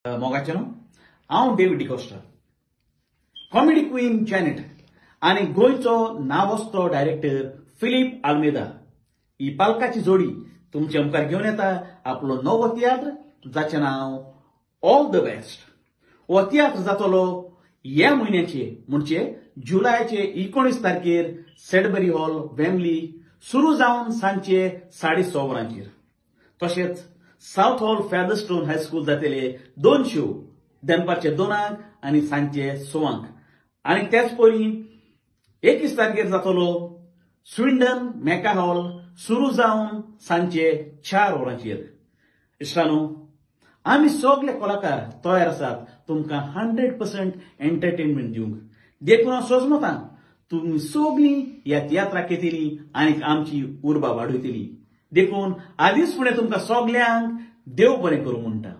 मोगाचेनो हांव David D'Costa comedy queen Janet आणि गोयचो नावोस्तो director Philip Almeida ही पालकाची जोडी तुमचे मुखार घेवन येता आपलो नवो तियात्र जाचें नांव ऑल द बेस्ट। हो तियात्र जातलो ह्या म्हयन्याचे म्हणजे जुलयाचे 19 तारखेर सॅडबरी हॉल वेमली सुरू जावन सांजे 6:30 वरांचेर। तशेंच साउथ हॉल फेदरस्टोन हायस्कूल जातले 2 शो दनपारचे 2 आणि सांजे 6 आणि त्याच परी 21 तारखेर जातलो स्विंडन मेका हॉल सुरू जावन सांजे 4 वरांचेर। इश्टानो, आम्ही सगळे कलाकार तयार आसात तुमकां 100% एंटरटेनमेंट दिवंक। देखून हांव सोजमतां तुम्ही सगळीं ह्या तियात्राक येतली आनी आमची उर्बा वाडयतली। देखून आदींच फुडें तुमकां सगल्यांक देव बरें करूं म्हणटा।